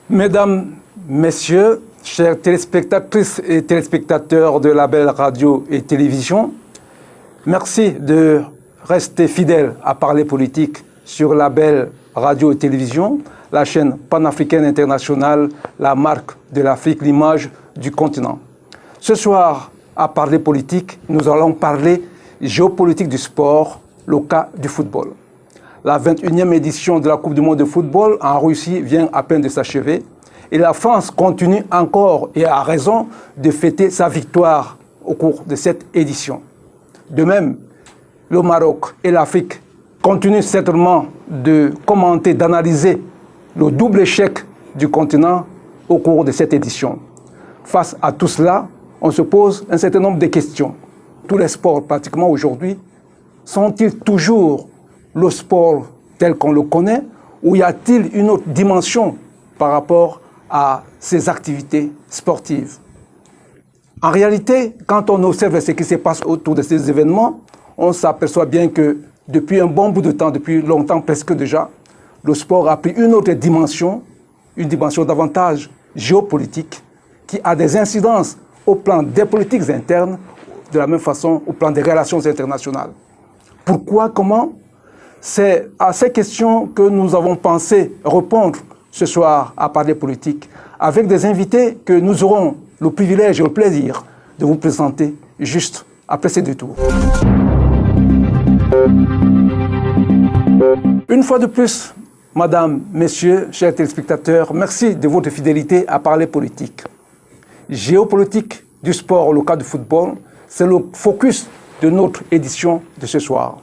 Mesdames, Messieurs, chers téléspectatrices et téléspectateurs de la belle radio et télévision, merci de rester fidèles à Parler Politique sur la belle radio et télévision, la chaîne panafricaine internationale, la marque de l'Afrique, l'image du continent. Ce soir, à Parler Politique, nous allons parler géopolitique du sport, le cas du football. La 21e édition de la Coupe du monde de football en Russie vient à peine de s'achever et la France continue encore, et a raison, de fêter sa victoire au cours de cette édition. De même, le Maroc et l'Afrique continuent certainement de commenter, d'analyser le double échec du continent au cours de cette édition. Face à tout cela, on se pose un certain nombre de questions. Tous les sports pratiquement aujourd'hui sont-ils toujours le sport tel qu'on le connaît ou y a-t-il une autre dimension par rapport à ces activités sportives? En réalité, quand on observe ce qui se passe autour de ces événements, on s'aperçoit bien que depuis un bon bout de temps, depuis longtemps presque déjà, le sport a pris une autre dimension, une dimension davantage géopolitique, qui a des incidences au plan des politiques internes, de la même façon au plan des relations internationales. Pourquoi, comment? C'est à ces questions que nous avons pensé répondre ce soir à Parler Politique, avec des invités que nous aurons le privilège et le plaisir de vous présenter juste après ces détours. Une fois de plus, Madame, Messieurs, chers téléspectateurs, merci de votre fidélité à Parler Politique. Géopolitique du sport, le cas du football, c'est le focus de notre édition de ce soir.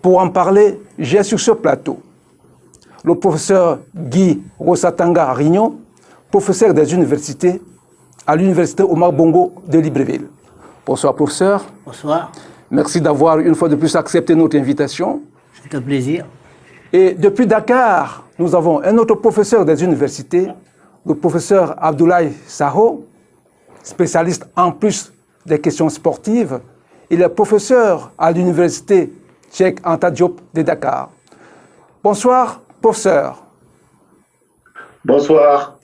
Pour en parler, j'ai sur ce plateau le professeur Guy Rosatanga Rignon, professeur des universités à l'université Omar Bongo de Libreville. Bonsoir professeur. Bonsoir. Merci d'avoir une fois de plus accepté notre invitation. C'est un plaisir. Et depuis Dakar, nous avons un autre professeur des universités, le professeur Abdoulaye Saho, spécialiste en plus des questions sportives. Il est professeur à l'université Cheikh Anta Diop de Dakar. Bonsoir, professeur. Bonsoir.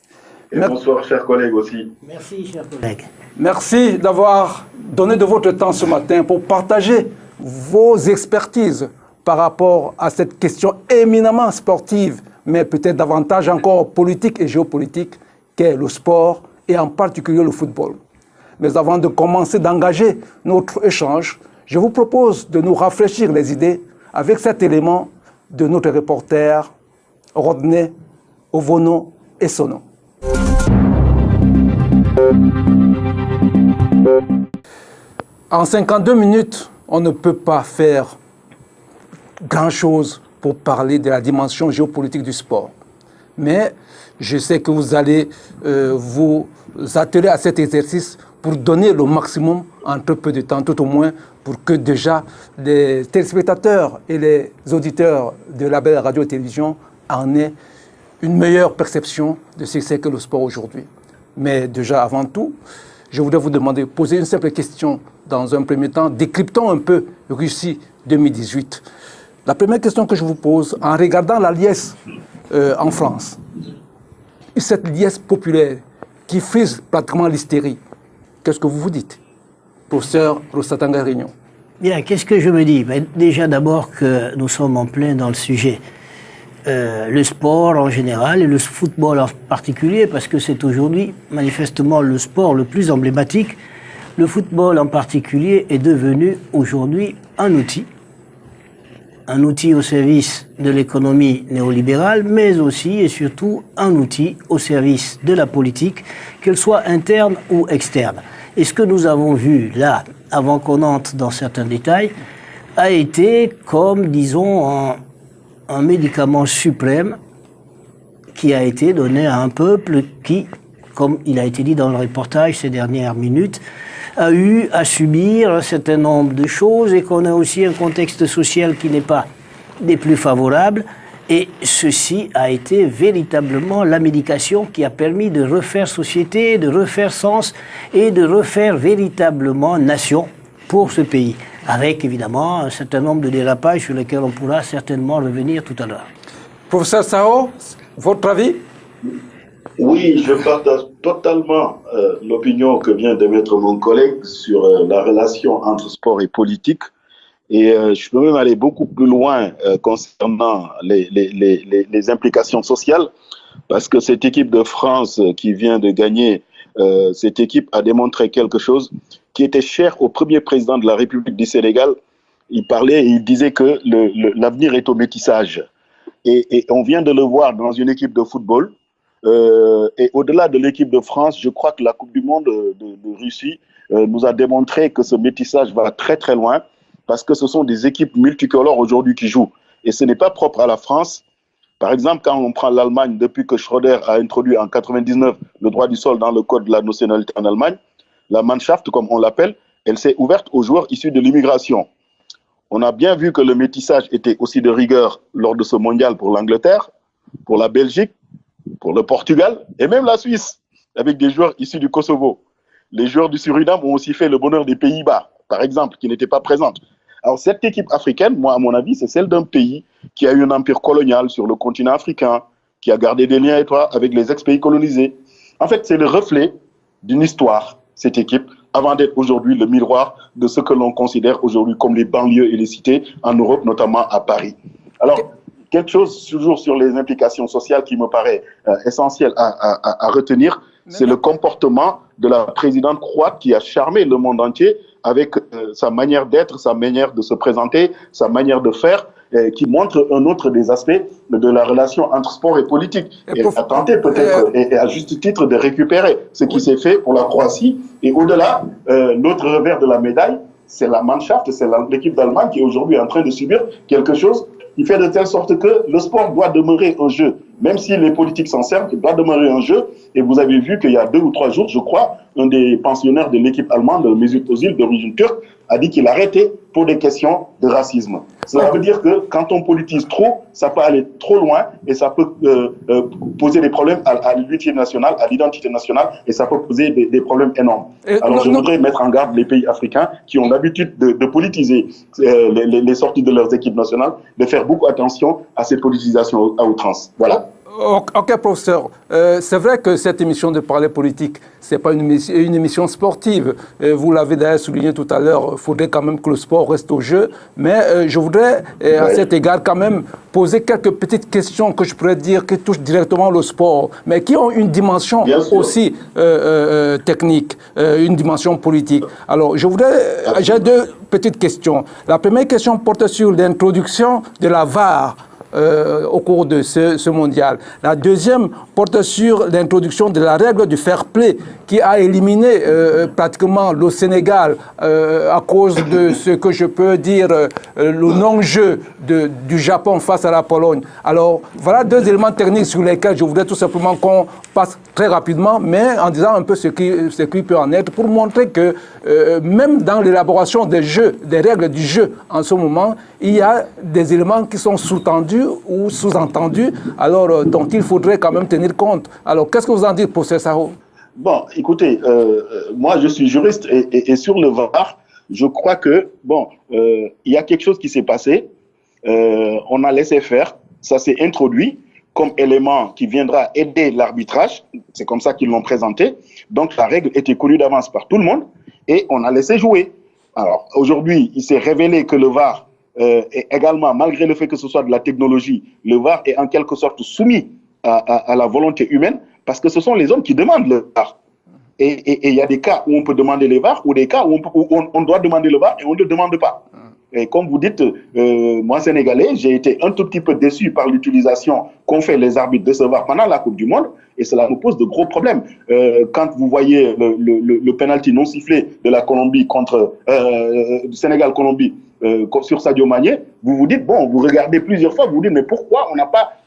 Et bonsoir, chers collègues aussi. Merci, chers collègues. Merci d'avoir donné de votre temps ce matin pour partager vos expertises par rapport à cette question éminemment sportive, mais peut-être davantage encore politique et géopolitique, qu'est le sport et en particulier le football. Mais avant de commencer d'engager notre échange, je vous propose de nous rafraîchir les idées avec cet élément de notre reporter Rodney Ovono Essono. En 52 minutes, on ne peut pas faire grand-chose pour parler de la dimension géopolitique du sport. Mais je sais que vous allez vous atteler à cet exercice pour donner le maximum en très peu de temps, tout au moins pour que déjà les téléspectateurs et les auditeurs de la belle radio et télévision en aient une meilleure perception de ce que c'est que le sport aujourd'hui. Mais déjà, avant tout, je voudrais vous demander, poser une simple question dans un premier temps. Décryptons un peu Russie 2018. La première question que je vous pose, en regardant la liesse en France, cette liesse populaire qui frise pratiquement l'hystérie, qu'est-ce que vous vous dites, professeur Rosatanga Rignon? Bien, qu'est-ce que je me dis? Déjà d'abord que nous sommes en plein dans le sujet. Le sport en général et le football en particulier, parce que c'est aujourd'hui manifestement le sport le plus emblématique. Le football en particulier est devenu aujourd'hui un outil au service de l'économie néolibérale, mais aussi et surtout un outil au service de la politique, qu'elle soit interne ou externe. Et ce que nous avons vu là, avant qu'on entre dans certains détails, a été comme, disons, un médicament suprême qui a été donné à un peuple qui, comme il a été dit dans le reportage ces dernières minutes, a eu à subir un certain nombre de choses et qu'on a aussi un contexte social qui n'est pas des plus favorables. Et ceci a été véritablement la médication qui a permis de refaire société, de refaire sens et de refaire véritablement nation pour ce pays. Avec évidemment un certain nombre de dérapages sur lesquels on pourra certainement revenir tout à l'heure. Professeur Sao, votre avis? Oui, je partage totalement l'opinion que vient d'émettre mon collègue sur la relation entre sport et politique. Et je peux même aller beaucoup plus loin concernant les implications sociales, parce que cette équipe de France qui vient de gagner, cette équipe a démontré quelque chose qui était cher au premier président de la République du Sénégal. Il parlait et il disait que l'avenir est au métissage. Et on vient de le voir dans une équipe de football. Et au-delà de l'équipe de France, je crois que la Coupe du Monde de Russie nous a démontré que ce métissage va très très loin, parce que ce sont des équipes multicolores aujourd'hui qui jouent. Et ce n'est pas propre à la France. Par exemple, quand on prend l'Allemagne, depuis que Schröder a introduit en 1999 le droit du sol dans le code de la nationalité en Allemagne, la Mannschaft, comme on l'appelle, elle s'est ouverte aux joueurs issus de l'immigration. On a bien vu que le métissage était aussi de rigueur lors de ce mondial pour l'Angleterre, pour la Belgique, pour le Portugal et même la Suisse, avec des joueurs issus du Kosovo. Les joueurs du Suriname ont aussi fait le bonheur des Pays-Bas, par exemple, qui n'étaient pas présentes. Alors cette équipe africaine, moi à mon avis, c'est celle d'un pays qui a eu un empire colonial sur le continent africain, qui a gardé des liens étroits avec les ex-pays colonisés. En fait, c'est le reflet d'une histoire, cette équipe, avant d'être aujourd'hui le miroir de ce que l'on considère aujourd'hui comme les banlieues et les cités en Europe, notamment à Paris. Alors, quelque chose toujours sur les implications sociales qui me paraît essentiel à retenir, c'est le comportement de la présidente croate qui a charmé le monde entier avec sa manière d'être, sa manière de se présenter, sa manière de faire, qui montre un autre des aspects de la relation entre sport et politique. Et a tenté peut-être, et à juste titre, de récupérer ce qui s'est fait pour la Croatie. Et au-delà, l'autre revers de la médaille, c'est la Mannschaft, c'est l'équipe d'Allemagne qui est aujourd'hui en train de subir quelque chose qui fait de telle sorte que le sport doit demeurer un jeu. Même si les politiques s'en servent, il doit demeurer un jeu. Et vous avez vu qu'il y a 2 ou 3 jours, je crois, un des pensionnaires de l'équipe allemande, Mesut Özil, d'origine turque, a dit qu'il arrêtait pour des questions de racisme. Cela veut dire que quand on politise trop, ça peut aller trop loin et ça peut poser des problèmes à l'unité nationale, à l'identité nationale, et ça peut poser des problèmes énormes. Alors je voudrais mettre en garde les pays africains qui ont l'habitude de politiser les sorties de leurs équipes nationales, de faire beaucoup attention à ces politisations à outrance. Voilà. Ok, professeur. C'est vrai que cette émission de parler politique, ce n'est pas une émission sportive. Vous l'avez d'ailleurs souligné tout à l'heure, il faudrait quand même que le sport reste au jeu. Mais je voudrais, à cet égard, quand même poser quelques petites questions que je pourrais dire qui touchent directement le sport, mais qui ont une dimension aussi technique, une dimension politique. Alors, j'ai 2 petites questions. La première question porte sur l'introduction de la VAR. Au cours de ce mondial. La deuxième porte sur l'introduction de la règle du fair play qui a éliminé pratiquement le Sénégal à cause de ce que je peux dire le non-jeu du Japon face à la Pologne. Alors voilà 2 éléments techniques sur lesquels je voudrais tout simplement qu'on passe très rapidement, mais en disant un peu ce qui peut en être pour montrer que même dans l'élaboration des jeux, des règles du jeu en ce moment, il y a des éléments qui sont sous-tendus ou sous-entendus, alors dont il faudrait quand même tenir compte. Alors, qu'est-ce que vous en dites, professeur Sao? Bon, écoutez, moi je suis juriste et sur le VAR, je crois que, il y a quelque chose qui s'est passé, on a laissé faire, ça s'est introduit comme élément qui viendra aider l'arbitrage, c'est comme ça qu'ils l'ont présenté, donc la règle était connue d'avance par tout le monde et on a laissé jouer. Alors, aujourd'hui, il s'est révélé que le VAR et également, malgré le fait que ce soit de la technologie, le VAR est en quelque sorte soumis à la volonté humaine parce que ce sont les hommes qui demandent le VAR. Et il y a des cas où on peut demander le VAR ou des cas où on doit demander le VAR et on ne le demande pas. Et comme vous dites, moi, Sénégalais, j'ai été un tout petit peu déçu par l'utilisation qu'ont fait les arbitres de ce VAR pendant la Coupe du Monde et cela nous pose de gros problèmes. Quand vous voyez le penalty non sifflé de la Colombie contre du Sénégal-Colombie, sur Sadio Mané, vous vous dites, bon, vous regardez plusieurs fois, vous vous dites, mais pourquoi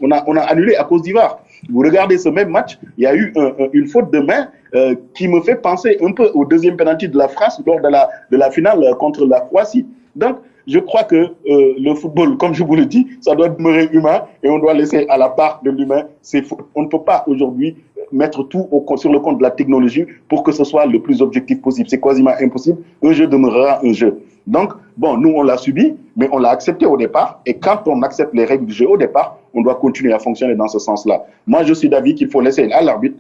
on a annulé à cause du VAR? Vous regardez ce même match, il y a eu une faute de main qui me fait penser un peu au deuxième penalty de la France lors de la finale contre la Croatie. Donc, je crois que le football, comme je vous le dis, ça doit demeurer humain et on doit laisser à la part de l'humain. On ne peut pas aujourd'hui mettre tout sur le compte de la technologie pour que ce soit le plus objectif possible. C'est quasiment impossible. Un jeu demeurera un jeu. Donc, bon, nous, on l'a subi, mais on l'a accepté au départ. Et quand on accepte les règles du jeu au départ, on doit continuer à fonctionner dans ce sens-là. Moi, je suis d'avis qu'il faut laisser à l'arbitre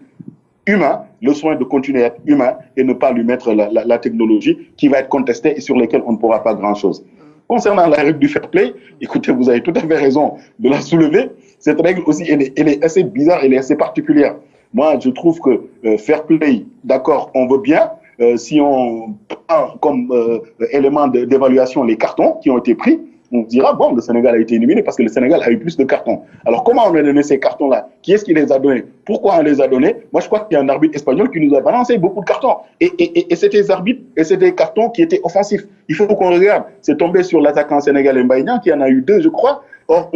humain le soin de continuer à être humain et ne pas lui mettre la technologie qui va être contestée et sur laquelle on ne pourra pas grand-chose. Concernant la règle du fair play, écoutez, vous avez tout à fait raison de la soulever. Cette règle aussi, elle est assez bizarre, elle est assez particulière. Moi, je trouve que fair play, d'accord, on veut bien. Si on prend comme élément d'évaluation les cartons qui ont été pris, on dira, bon, le Sénégal a été éliminé parce que le Sénégal a eu plus de cartons. Alors, comment on a donné ces cartons-là? Qui est-ce qui les a donnés? Pourquoi on les a donnés? Moi, je crois qu'il y a un arbitre espagnol qui nous a balancé beaucoup de cartons. Et c'était des arbitres, et c'était des cartons qui étaient offensifs. Il faut qu'on regarde. C'est tombé sur l'attaquant sénégalais Mbaïna, qui en a eu 2, je crois. Or,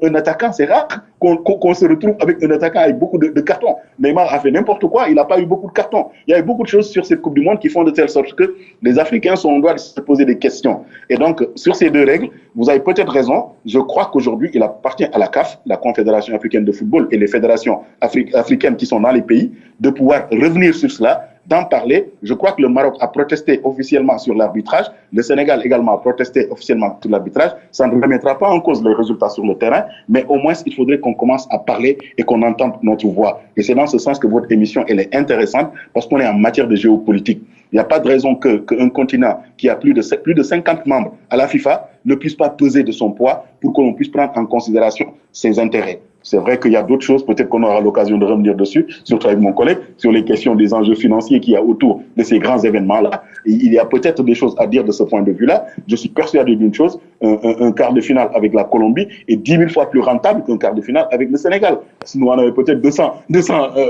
un attaquant, c'est rare qu'on se retrouve avec un attaquant avec beaucoup de cartons. Neymar a fait n'importe quoi, il n'a pas eu beaucoup de cartons. Il y a eu beaucoup de choses sur cette Coupe du Monde qui font de telle sorte que les Africains sont en droit de se poser des questions. Et donc, sur ces 2 règles, vous avez peut-être raison. Je crois qu'aujourd'hui, il appartient à la CAF, la Confédération africaine de football, et les fédérations africaines qui sont dans les pays, de pouvoir revenir sur cela, d'en parler. Je crois que le Maroc a protesté officiellement sur l'arbitrage. Le Sénégal également a protesté officiellement sur l'arbitrage. Ça ne remettra pas en cause les résultats sur le terrain, mais au moins, il faudrait qu'on commence à parler et qu'on entende notre voix. Et c'est dans ce sens que votre émission, elle est intéressante parce qu'on est en matière de géopolitique. Il n'y a pas de raison qu'un continent qui a plus de 50 membres à la FIFA ne puisse pas peser de son poids pour que l'on puisse prendre en considération ses intérêts. C'est vrai qu'il y a d'autres choses, peut-être qu'on aura l'occasion de revenir dessus, surtout avec mon collègue, sur les questions des enjeux financiers qu'il y a autour de ces grands événements-là. Et il y a peut-être des choses à dire de ce point de vue-là. Je suis persuadé d'une chose, un quart de finale avec la Colombie est 10 000 fois plus rentable qu'un quart de finale avec le Sénégal. Sinon, on avait peut-être 200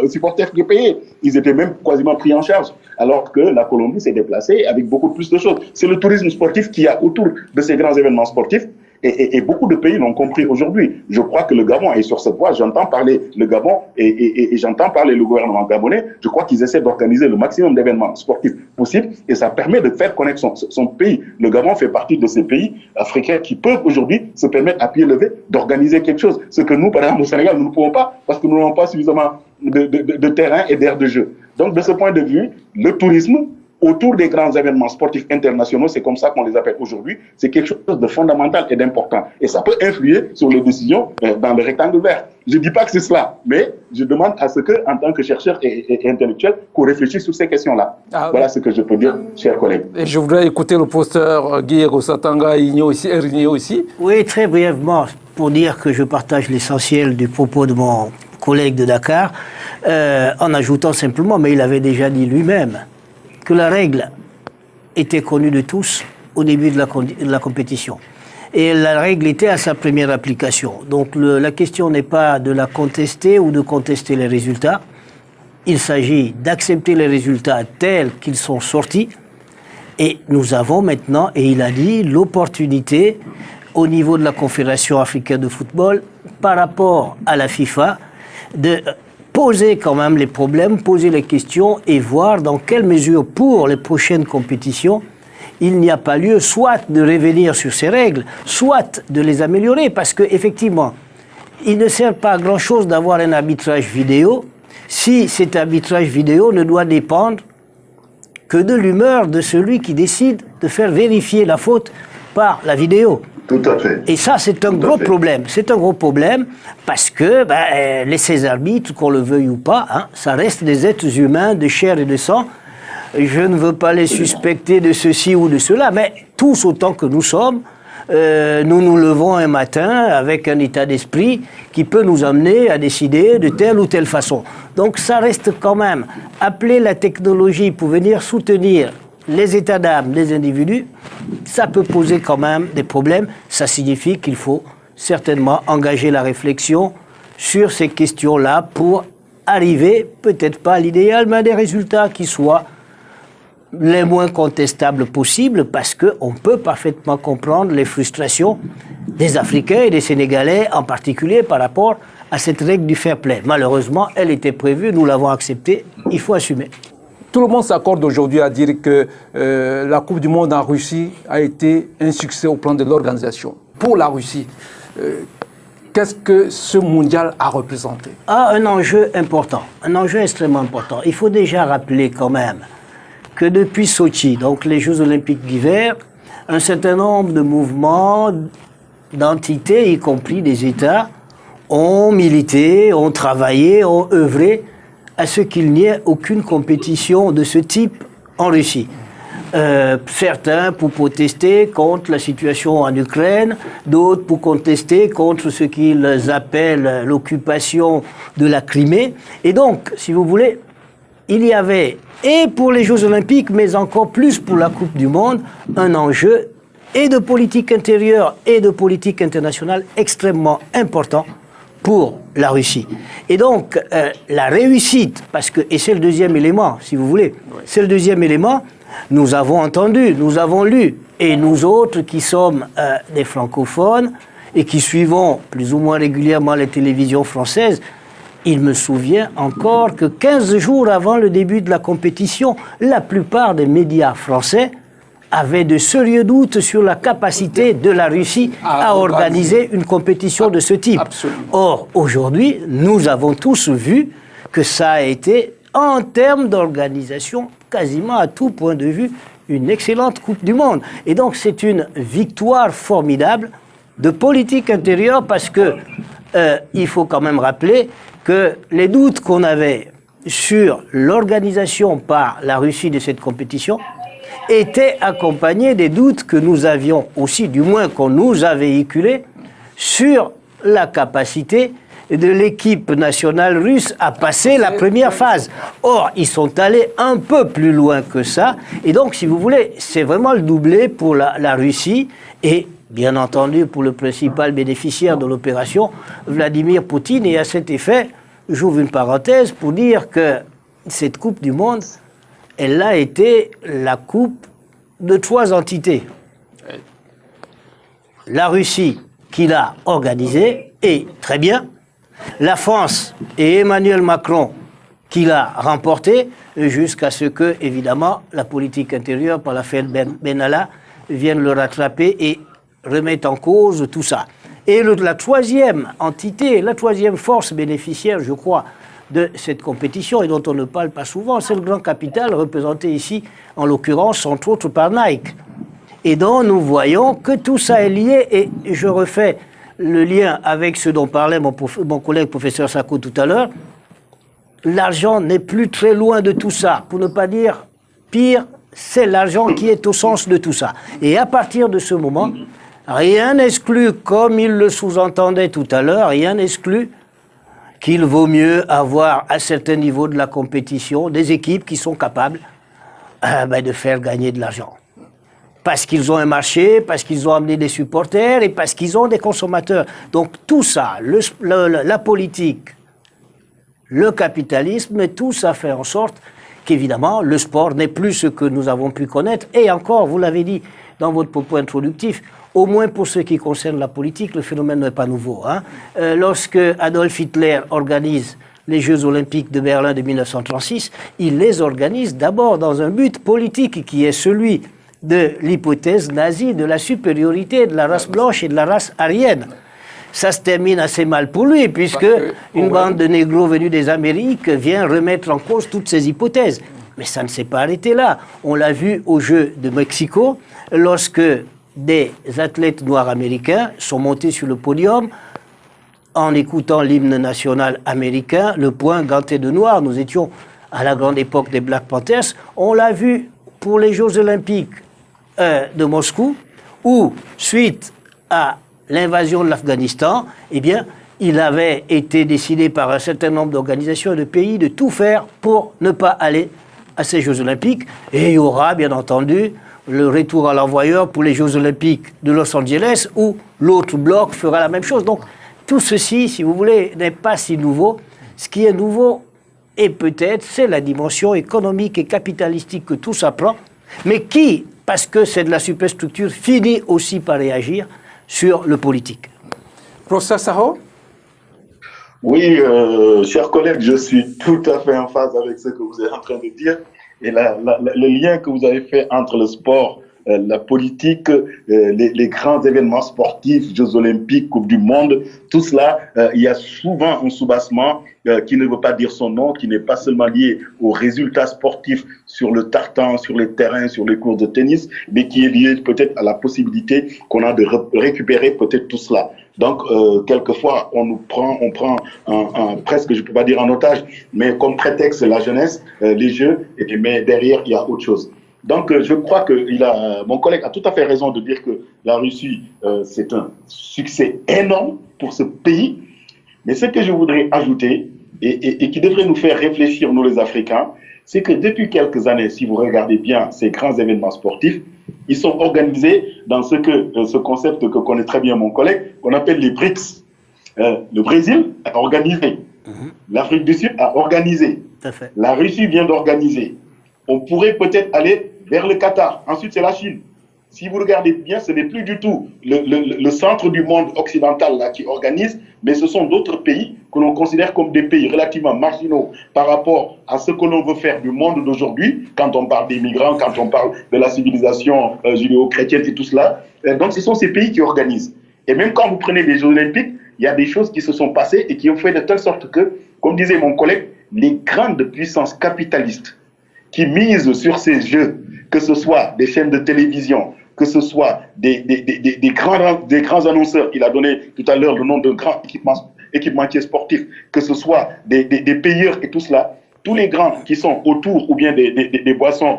supporters qui payaient. Ils étaient même quasiment pris en charge. Alors que la Colombie s'est déplacée avec beaucoup plus de choses. C'est le tourisme sportif qu'il y a autour de ces grands événements sportifs. Et beaucoup de pays l'ont compris aujourd'hui. Je crois que le Gabon est sur cette voie. J'entends parler le Gabon et j'entends parler le gouvernement gabonais. Je crois qu'ils essaient d'organiser le maximum d'événements sportifs possibles et ça permet de faire connaître son pays. Le Gabon fait partie de ces pays africains qui peuvent aujourd'hui se permettre à pied levé d'organiser quelque chose. Ce que nous, par exemple, au Sénégal, nous ne pouvons pas parce que nous n'avons pas suffisamment de terrain et d'air de jeu. Donc, de ce point de vue, le tourisme autour des grands événements sportifs internationaux, c'est comme ça qu'on les appelle aujourd'hui, c'est quelque chose de fondamental et d'important. Et ça peut influer sur les décisions dans le rectangle vert. Je ne dis pas que c'est cela, mais je demande à ce que, en tant que chercheur et intellectuel, qu'on réfléchisse sur ces questions-là. Voilà ce que je peux dire, chers collègues. Et je voudrais écouter le pasteur Guillermo Satanga Igno ici. Oui, très brièvement, pour dire que je partage l'essentiel du propos de mon collègue de Dakar, en ajoutant simplement, mais il avait déjà dit lui-même, que la règle était connue de tous au début de la compétition. Et la règle était à sa première application. Donc la question n'est pas de la contester ou de contester les résultats. Il s'agit d'accepter les résultats tels qu'ils sont sortis. Et nous avons maintenant, et il a dit, l'opportunité au niveau de la Confédération africaine de football par rapport à la FIFA de poser quand même les problèmes, poser les questions et voir dans quelle mesure, pour les prochaines compétitions, il n'y a pas lieu soit de revenir sur ces règles, soit de les améliorer, parce qu'effectivement, il ne sert pas à grand-chose d'avoir un arbitrage vidéo si cet arbitrage vidéo ne doit dépendre que de l'humeur de celui qui décide de faire vérifier la faute par la vidéo. Tout à fait. Et ça, c'est un gros problème. C'est un gros problème parce que ces arbitres, qu'on le veuille ou pas, ça reste des êtres humains de chair et de sang. Je ne veux pas les suspecter de ceci ou de cela, mais tous autant que nous sommes, nous nous levons un matin avec un état d'esprit qui peut nous amener à décider de telle ou telle façon. Donc ça reste quand même appeler la technologie pour venir soutenir les états d'âme des individus, ça peut poser quand même des problèmes. Ça signifie qu'il faut certainement engager la réflexion sur ces questions-là pour arriver, peut-être pas à l'idéal, mais à des résultats qui soient les moins contestables possibles, parce qu'on peut parfaitement comprendre les frustrations des Africains et des Sénégalais en particulier par rapport à cette règle du fair play. Malheureusement, elle était prévue, nous l'avons acceptée, il faut assumer. Tout le monde s'accorde aujourd'hui à dire que la Coupe du Monde en Russie a été un succès au plan de l'organisation. Pour la Russie, qu'est-ce que ce mondial a représenté? Un enjeu important, un enjeu extrêmement important. Il faut déjà rappeler quand même que depuis Sochi, donc les Jeux Olympiques d'hiver, un certain nombre de mouvements, d'entités, y compris des États, ont milité, ont travaillé, ont œuvré à ce qu'il n'y ait aucune compétition de ce type en Russie. Certains pour protester contre la situation en Ukraine, d'autres pour contester contre ce qu'ils appellent l'occupation de la Crimée. Et donc, si vous voulez, il y avait, et pour les Jeux Olympiques, mais encore plus pour la Coupe du Monde, un enjeu et de politique intérieure et de politique internationale extrêmement important pour la Russie. Et donc, la réussite, parce que, et c'est le deuxième élément, si vous voulez, c'est le deuxième élément, nous avons entendu, nous avons lu, et nous autres qui sommes des francophones et qui suivons plus ou moins régulièrement les télévisions françaises, il me souvient encore que 15 jours avant le début de la compétition, la plupart des médias français avaient de sérieux doutes sur la capacité de la Russie à organiser une compétition de ce type. Absolument. Or, aujourd'hui, nous avons tous vu que ça a été, en termes d'organisation, quasiment à tout point de vue, une excellente Coupe du Monde. Et donc, c'est une victoire formidable de politique intérieure parce que il faut quand même rappeler que les doutes qu'on avait sur l'organisation par la Russie de cette compétition étaient accompagnés des doutes que nous avions aussi, du moins qu'on nous a véhiculés, sur la capacité de l'équipe nationale russe à passer la première phase. Or, ils sont allés un peu plus loin que ça. Et donc, si vous voulez, c'est vraiment le doublé pour la Russie et, bien entendu, pour le principal bénéficiaire de l'opération, Vladimir Poutine. Et à cet effet, j'ouvre une parenthèse pour dire que cette Coupe du Monde, elle a été la coupe de 3 entités. La Russie, qui l'a organisée, et très bien. La France et Emmanuel Macron, qui l'a remportée, jusqu'à ce que, évidemment, la politique intérieure par l'affaire Benalla vienne le rattraper et remette en cause tout ça. Et la troisième entité, la troisième force bénéficiaire, je crois, de cette compétition et dont on ne parle pas souvent, c'est le grand capital représenté ici, en l'occurrence, entre autres par Nike. Et dont nous voyons que tout ça est lié, et je refais le lien avec ce dont parlait mon collègue professeur Sako tout à l'heure. L'argent n'est plus très loin de tout ça, pour ne pas dire pire, c'est l'argent qui est au sens de tout ça. Et à partir de ce moment, rien n'exclut, comme il le sous-entendait tout à l'heure, rien n'exclut qu'il vaut mieux avoir à certains niveaux de la compétition des équipes qui sont capables de faire gagner de l'argent. Parce qu'ils ont un marché, parce qu'ils ont amené des supporters et parce qu'ils ont des consommateurs. Donc tout ça, la politique, le capitalisme, tout ça fait en sorte qu'évidemment le sport n'est plus ce que nous avons pu connaître. Et encore, vous l'avez dit dans votre propos introductif, au moins pour ce qui concerne la politique, le phénomène n'est pas nouveau. Lorsque Adolf Hitler organise les Jeux Olympiques de Berlin de 1936, il les organise d'abord dans un but politique qui est celui de l'hypothèse nazie de la supériorité de la race blanche et de la race aryenne. Ça se termine assez mal pour lui, puisque une bande de négros venus des Amériques vient remettre en cause toutes ces hypothèses. Mais ça ne s'est pas arrêté là. On l'a vu aux Jeux de Mexico, lorsque des athlètes noirs américains sont montés sur le podium en écoutant l'hymne national américain, le point ganté de noir. Nous étions à la grande époque des Black Panthers. On l'a vu pour les Jeux Olympiques de Moscou, où, suite à l'invasion de l'Afghanistan, eh bien, il avait été décidé par un certain nombre d'organisations et de pays de tout faire pour ne pas aller à ces Jeux Olympiques. Et il y aura, bien entendu, le retour à l'envoyeur pour les Jeux Olympiques de Los Angeles, où l'autre bloc fera la même chose. Donc, tout ceci, si vous voulez, n'est pas si nouveau. Ce qui est nouveau, et peut-être, c'est la dimension économique et capitalistique que tout ça prend, mais qui, parce que c'est de la superstructure, finit aussi par réagir sur le politique. Professeur Saho? Oui, chers collègues, je suis tout à fait en phase avec ce que vous êtes en train de dire. Et le lien que vous avez fait entre le sport la politique, les grands événements sportifs, Jeux Olympiques, Coupe du Monde, tout cela, il y a souvent un soubassement qui ne veut pas dire son nom, qui n'est pas seulement lié aux résultats sportifs sur le tartan, sur les terrains, sur les cours de tennis, mais qui est lié peut-être à la possibilité qu'on a de récupérer peut-être tout cela. Donc, quelquefois, on prend presque, je ne peux pas dire en otage, mais comme prétexte la jeunesse, les jeux, mais derrière, il y a autre chose. Donc, je crois que mon collègue a tout à fait raison de dire que la Russie, c'est un succès énorme pour ce pays. Mais ce que je voudrais ajouter, et qui devrait nous faire réfléchir, nous les Africains, c'est que depuis quelques années, si vous regardez bien ces grands événements sportifs, ils sont organisés dans ce concept que connaît très bien mon collègue, qu'on appelle les BRICS. Le Brésil a organisé, l'Afrique du Sud a organisé, la Russie vient d'organiser. On pourrait peut-être aller vers le Qatar, ensuite c'est la Chine. Si vous regardez bien, ce n'est plus du tout le centre du monde occidental là, qui organise, mais ce sont d'autres pays que l'on considère comme des pays relativement marginaux par rapport à ce que l'on veut faire du monde d'aujourd'hui, quand on parle des migrants, quand on parle de la civilisation judéo-chrétienne et tout cela. Donc ce sont ces pays qui organisent. Et même quand vous prenez les Jeux Olympiques, il y a des choses qui se sont passées et qui ont fait de telle sorte que, comme disait mon collègue, les grandes puissances capitalistes qui misent sur ces jeux, que ce soit des chaînes de télévision, que ce soit des grands annonceurs, il a donné tout à l'heure le nom d'un grand équipementier sportif, que ce soit des payeurs et tout cela, tous les grands qui sont autour ou bien des boissons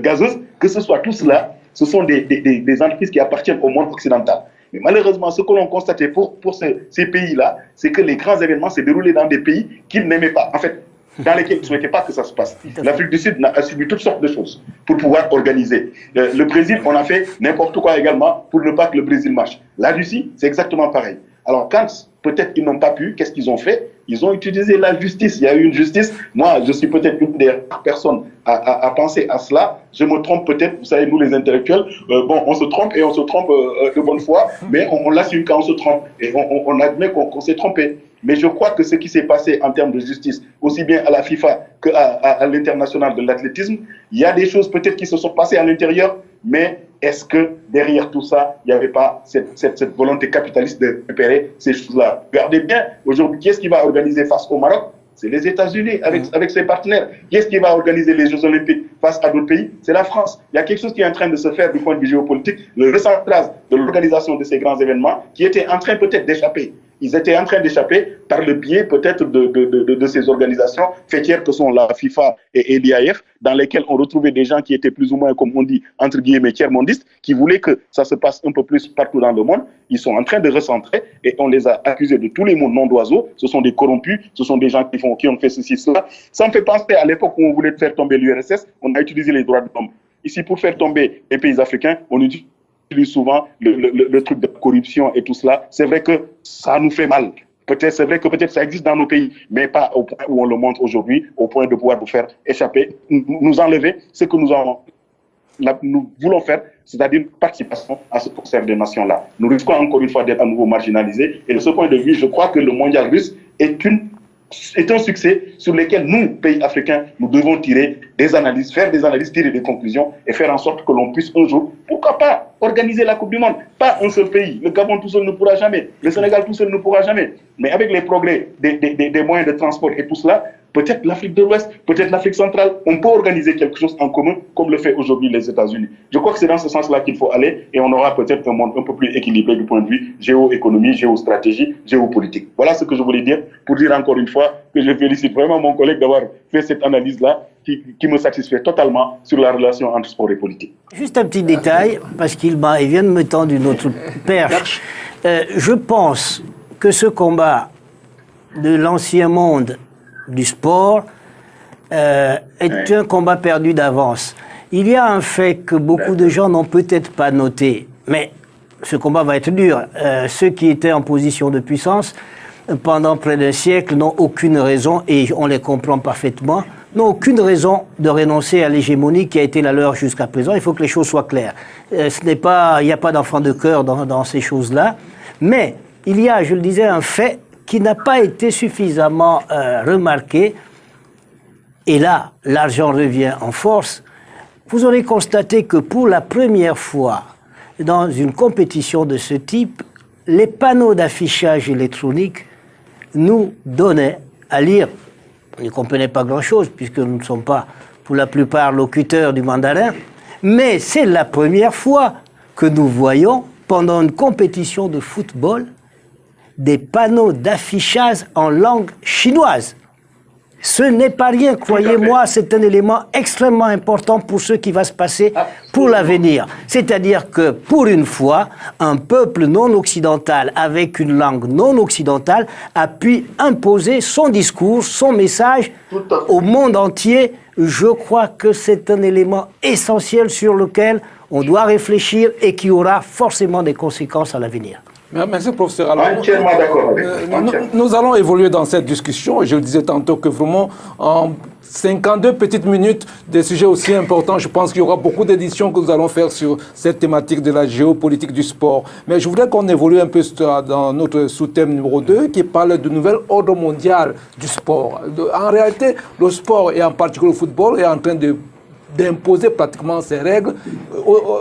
gazeuses, que ce soit tout cela, ce sont des entreprises qui appartiennent au monde occidental. Mais malheureusement, ce que l'on constatait pour ces pays-là, c'est que les grands événements se déroulaient dans des pays qu'ils n'aimaient pas. En fait, dans lesquels ils ne souhaitaient pas que ça se passe. L'Afrique du Sud a subi toutes sortes de choses pour pouvoir organiser. Le Brésil, on a fait n'importe quoi également pour ne pas que le Brésil marche. La Russie, c'est exactement pareil. Alors quand peut-être ils n'ont pas pu, qu'est-ce qu'ils ont fait? Ils ont utilisé la justice. Il y a eu une justice. Moi, je suis peut-être une des personnes à penser à cela. Je me trompe peut-être. Vous savez, nous les intellectuels, on se trompe et on se trompe de bonne foi, mais on l'assume quand on se trompe et on admet qu'on s'est trompé. Mais je crois que ce qui s'est passé en termes de justice, aussi bien à la FIFA qu'à l'international de l'athlétisme, il y a des choses peut-être qui se sont passées à l'intérieur, mais est-ce que derrière tout ça, il n'y avait pas cette volonté capitaliste de récupérer ces choses-là? Regardez bien, aujourd'hui, qui est-ce qui va organiser face au Maroc? C'est les États-Unis avec ses partenaires. Qui est-ce qui va organiser les Jeux Olympiques face à d'autres pays? C'est la France. Il y a quelque chose qui est en train de se faire du point de vue géopolitique, le recentrage de l'organisation de ces grands événements qui était en train peut-être d'échapper. Ils étaient en train d'échapper par le biais peut-être de ces organisations fêtières que sont la FIFA et l'IAF, dans lesquelles on retrouvait des gens qui étaient plus ou moins, comme on dit, entre guillemets, tiers-mondistes, qui voulaient que ça se passe un peu plus partout dans le monde. Ils sont en train de recentrer et on les a accusés de tous les mots noms d'oiseaux. Ce sont des corrompus, ce sont des gens qui ont fait ceci, cela. Ça me fait penser à l'époque où on voulait faire tomber l'URSS, on a utilisé les droits de l'homme. Ici, pour faire tomber les pays africains, on utilise souvent le truc de corruption et tout cela. C'est vrai que ça nous fait mal. C'est vrai que peut-être ça existe dans nos pays, mais pas au point où on le montre aujourd'hui, au point de pouvoir nous faire échapper, nous enlever ce que nous voulons faire, c'est-à-dire une participation à ce concert des nations-là. Nous risquons encore une fois d'être à nouveau marginalisés. Et de ce point de vue, je crois que le mondial russe est un succès sur lequel nous, pays africains, nous devons tirer des analyses, faire des analyses, tirer des conclusions et faire en sorte que l'on puisse un jour, pourquoi pas, organiser la Coupe du Monde. Pas un seul pays. Le Gabon tout seul ne pourra jamais. Le Sénégal tout seul ne pourra jamais. Mais avec les progrès des moyens de transport et tout cela, peut-être l'Afrique de l'Ouest, peut-être l'Afrique centrale, on peut organiser quelque chose en commun comme le fait aujourd'hui les États-Unis. Je crois que c'est dans ce sens-là qu'il faut aller et on aura peut-être un monde un peu plus équilibré du point de vue géoéconomie, géostratégie, géopolitique. Voilà ce que je voulais dire pour dire encore une fois que je félicite vraiment mon collègue d'avoir fait cette analyse-là qui me satisfait totalement sur la relation entre sport et politique. Juste un petit détail, parce qu'il vient de me tendre une autre perche. Je pense que ce combat de l'ancien monde du sport est un combat perdu d'avance. Il y a un fait que beaucoup de gens n'ont peut-être pas noté, mais ce combat va être dur. Ceux qui étaient en position de puissance pendant près d'un siècle n'ont aucune raison, et on les comprend parfaitement, n'ont aucune raison de renoncer à l'hégémonie qui a été la leur jusqu'à présent. Il faut que les choses soient claires. Il n'y a pas d'enfant de cœur dans ces choses-là, mais il y a, je le disais, un fait qui n'a pas été suffisamment remarqué, et là, l'argent revient en force. vous aurez constaté que pour la première fois dans une compétition de ce type, les panneaux d'affichage électronique nous donnaient à lire. On ne comprenait pas grand-chose puisque nous ne sommes pas pour la plupart locuteurs du mandarin, mais c'est la première fois que nous voyons pendant une compétition de football des panneaux d'affichage en langue chinoise. Ce n'est pas rien, croyez-moi, c'est un élément extrêmement important pour ce qui va se passer pour l'avenir. C'est-à-dire que, pour une fois, un peuple non occidental, avec une langue non occidentale, a pu imposer son discours, son message au monde entier. Je crois que c'est un élément essentiel sur lequel on doit réfléchir et qui aura forcément des conséquences à l'avenir. Merci, professeur. Alors, Entièrement d'accord avec nous allons évoluer dans cette discussion. Je le disais tantôt que vraiment, en 52 petites minutes, des sujets aussi importants, je pense qu'il y aura beaucoup d'éditions que nous allons faire sur cette thématique de la géopolitique du sport. Mais je voudrais qu'on évolue un peu dans notre sous-thème numéro 2, qui parle du nouvel ordre mondial du sport. En réalité, le sport, et en particulier le football, est en train d'imposer pratiquement ses règles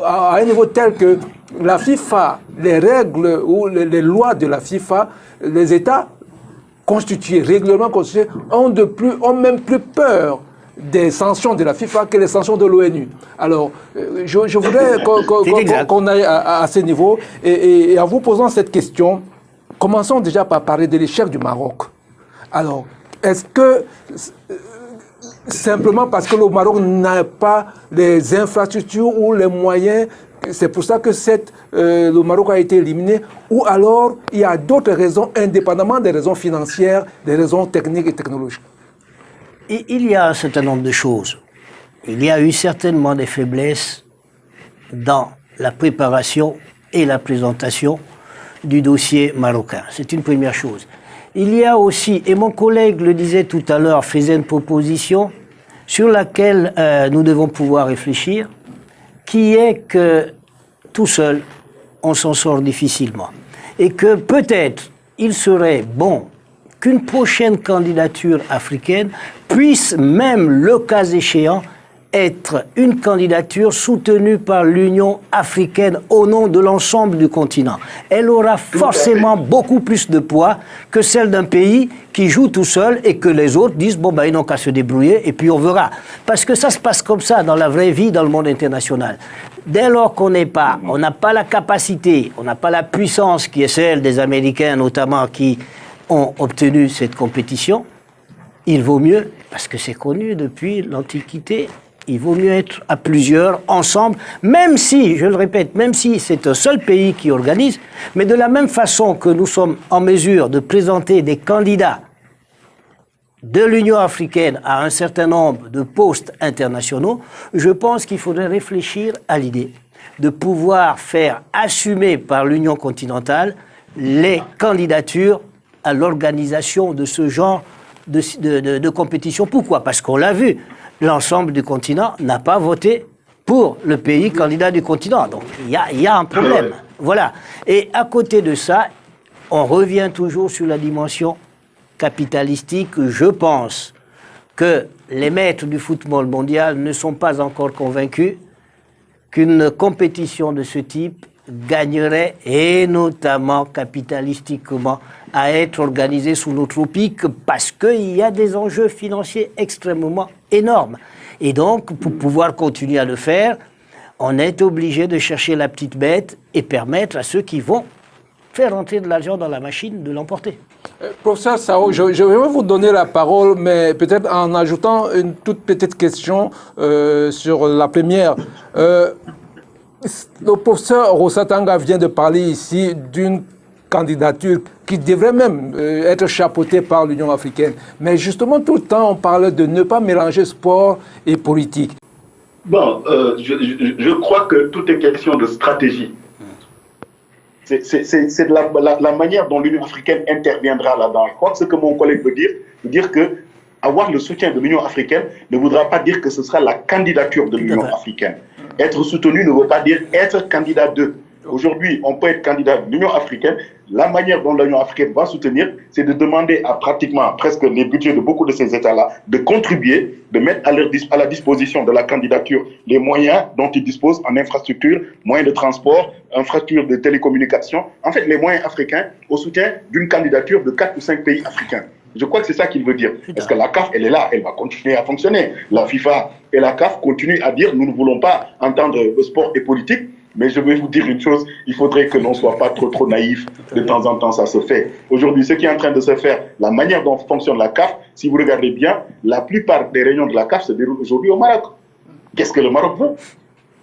à un niveau tel que la FIFA, les règles ou les lois de la FIFA, les États constitués, régulièrement constitués, ont même plus peur des sanctions de la FIFA que les sanctions de l'ONU. Alors, je voudrais qu'on aille à ce niveau. Et en vous posant cette question, commençons déjà par parler de l'échec du Maroc. Alors, est-ce que simplement parce que le Maroc n'a pas les infrastructures ou les moyens, c'est pour ça que le Maroc a été éliminé, ou alors il y a d'autres raisons, indépendamment des raisons financières, des raisons techniques et technologiques? Il y a un certain nombre de choses. Il y a eu certainement des faiblesses dans la préparation et la présentation du dossier marocain. C'est une première chose. Il y a aussi, et mon collègue le disait tout à l'heure, faisait une proposition sur laquelle nous devons pouvoir réfléchir, qui est que tout seul, on s'en sort difficilement. Et que peut-être il serait bon qu'une prochaine candidature africaine puisse même, le cas échéant, être une candidature soutenue par l'Union africaine au nom de l'ensemble du continent. Elle aura forcément beaucoup plus de poids que celle d'un pays qui joue tout seul et que les autres disent « bon, ben, ils n'ont qu'à se débrouiller et puis on verra ». Parce que ça se passe comme ça dans la vraie vie, dans le monde international. Dès lors qu'on n'a pas la capacité, on n'a pas la puissance qui est celle des Américains notamment qui ont obtenu cette compétition, il vaut mieux, parce que c'est connu depuis l'Antiquité, il vaut mieux être à plusieurs, ensemble, même si, je le répète, même si c'est un seul pays qui organise, mais de la même façon que nous sommes en mesure de présenter des candidats de l'Union africaine à un certain nombre de postes internationaux, je pense qu'il faudrait réfléchir à l'idée de pouvoir faire assumer par l'Union continentale les candidatures à l'organisation de ce genre de compétition. Pourquoi? Parce qu'on l'a vu, l'ensemble du continent n'a pas voté pour le pays candidat du continent. Donc il y a un problème. Voilà. Et à côté de ça, on revient toujours sur la dimension capitalistique. Je pense que les maîtres du football mondial ne sont pas encore convaincus qu'une compétition de ce type gagnerait, et notamment capitalistiquement, à être organisée sous nos tropiques parce qu'il y a des enjeux financiers extrêmement énormes. Et donc, pour pouvoir continuer à le faire, on est obligé de chercher la petite bête et permettre à ceux qui vont faire entrer de l'argent dans la machine de l'emporter. Professeur Sao, je vais vous donner la parole, mais peut-être en ajoutant une toute petite question sur la première. Le professeur Rosatanga vient de parler ici d'une candidature qui devrait même être chapeautée par l'Union africaine. Mais justement, tout le temps, on parle de ne pas mélanger sport et politique. Bon, je crois que tout est question de stratégie. C'est de la manière dont l'Union africaine interviendra là-dedans. Je crois que ce que mon collègue veut dire que avoir le soutien de l'Union africaine ne voudra pas dire que ce sera la candidature de l'Union africaine. Être soutenu ne veut pas dire être candidat d'eux. Aujourd'hui, on peut être candidat de l'Union africaine. La manière dont l'Union africaine va soutenir, c'est de demander à pratiquement presque les budgets de beaucoup de ces États-là de contribuer, de mettre à la disposition de la candidature les moyens dont ils disposent en infrastructure, moyens de transport, infrastructure de télécommunications. En fait, les moyens africains au soutien d'une candidature de 4 ou 5 pays africains. Je crois que c'est ça qu'il veut dire. Parce que la CAF, elle est là, elle va continuer à fonctionner. La FIFA et la CAF continuent à dire nous ne voulons pas entendre le sport et politique. Mais je vais vous dire une chose, il faudrait que l'on ne soit pas trop naïf. De temps en temps, ça se fait. Aujourd'hui, ce qui est en train de se faire, la manière dont fonctionne la CAF, si vous regardez bien, la plupart des réunions de la CAF se déroulent aujourd'hui au Maroc. Qu'est-ce que le Maroc veut?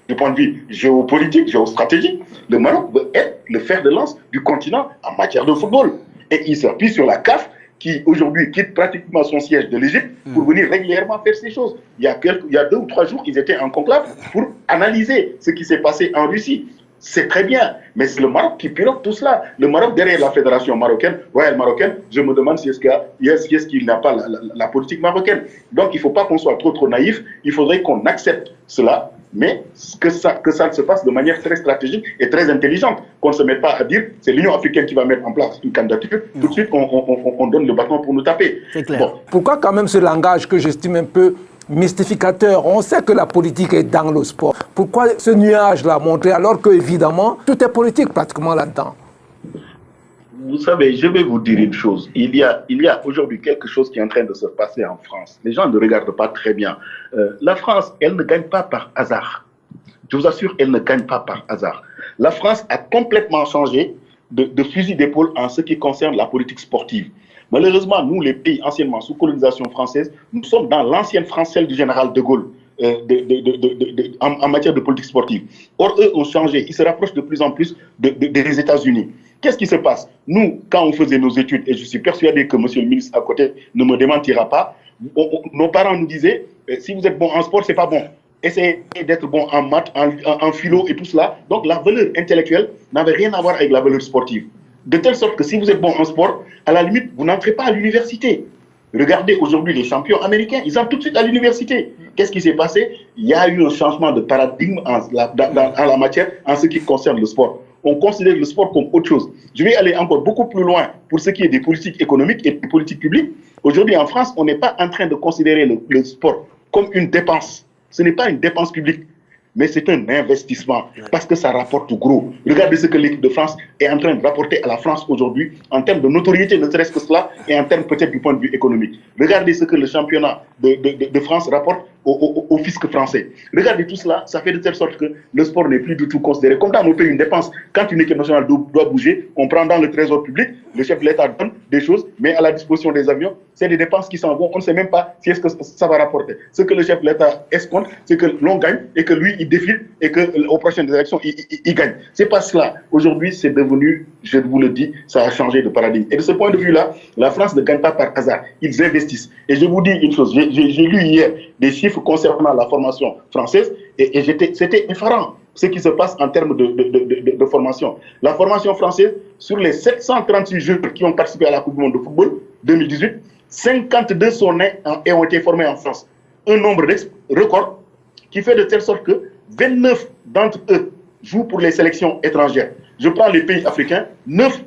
Du point de vue géopolitique, géostratégique, le Maroc veut être le fer de lance du continent en matière de football. Et il s'appuie sur la CAF qui aujourd'hui quitte pratiquement son siège de l'Égypte pour venir régulièrement faire ces choses. Il y a 2 ou 3 jours, ils étaient en conclave pour analyser ce qui s'est passé en Russie. C'est très bien, mais c'est le Maroc qui pilote tout cela. Le Maroc derrière la fédération marocaine, royale marocaine, je me demande si est-ce qu'il n'a pas la politique marocaine. Donc il ne faut pas qu'on soit trop naïf, il faudrait qu'on accepte cela, mais que ça se fasse de manière très stratégique et très intelligente. Qu'on ne se mette pas à dire c'est l'Union africaine qui va mettre en place une candidature, tout de suite on donne le bâton pour nous taper. C'est clair. Bon. Pourquoi quand même ce langage que j'estime un peu mystificateur? On sait que la politique est dans le sport. Pourquoi ce nuage-là montré alors que, évidemment, tout est politique pratiquement là-dedans? Vous savez, je vais vous dire une chose. Il y a aujourd'hui quelque chose qui est en train de se passer en France. Les gens ne regardent pas très bien. La France, elle ne gagne pas par hasard. Je vous assure, elle ne gagne pas par hasard. La France a complètement changé de fusil d'épaule en ce qui concerne la politique sportive. Malheureusement, nous, les pays anciennement sous colonisation française, nous sommes dans l'ancienne France, celle du général de Gaulle, en matière de politique sportive. Or, eux ont changé. Ils se rapprochent de plus en plus des États-Unis. Qu'est-ce qui se passe? Nous, quand on faisait nos études, et je suis persuadé que monsieur le ministre à côté ne me démentira pas, nos parents nous disaient, si vous êtes bon en sport, c'est pas bon. Essayez d'être bon en maths, en philo et tout cela. Donc la valeur intellectuelle n'avait rien à voir avec la valeur sportive. De telle sorte que si vous êtes bon en sport, à la limite, vous n'entrez pas à l'université. Regardez aujourd'hui les champions américains, ils entrent tout de suite à l'université. Qu'est-ce qui s'est passé? Il y a eu un changement de paradigme en la matière en ce qui concerne le sport. On considère le sport comme autre chose. Je vais aller encore beaucoup plus loin pour ce qui est des politiques économiques et des politiques publiques. Aujourd'hui en France, on n'est pas en train de considérer le sport comme une dépense. Ce n'est pas une dépense publique, mais c'est un investissement parce que ça rapporte gros. Regardez ce que l'équipe de France est en train de rapporter à la France aujourd'hui en termes de notoriété, ne serait-ce que cela, et en termes peut-être du point de vue économique. Regardez ce que le championnat de France rapporte au fisc français. Regardez tout cela, ça fait de telle sorte que le sport n'est plus du tout considéré comme dans nos pays une dépense. Quand une équipe nationale doit bouger, on prend dans le trésor public, le chef de l'État donne des choses, mais à la disposition des avions, c'est des dépenses qui s'en vont, on ne sait même pas si est-ce que ça va rapporter. Ce que le chef de l'État escompte, c'est que l'on gagne et que lui, il défile et qu'aux prochaines élections, il gagne. C'est pas cela. Aujourd'hui, c'est devenu, je vous le dis, ça a changé de paradigme. Et de ce point de vue-là, la France ne gagne pas par hasard. Ils investissent. Et je vous dis une chose, j'ai lu hier des chiffres concernant la formation française et c'était effarant ce qui se passe en termes de formation. La formation française, sur les 736 jeunes qui ont participé à la Coupe du Monde de football 2018, 52 sont nés et ont été formés en France. Un nombre record qui fait de telle sorte que 29 d'entre eux jouent pour les sélections étrangères. Je prends les pays africains, 9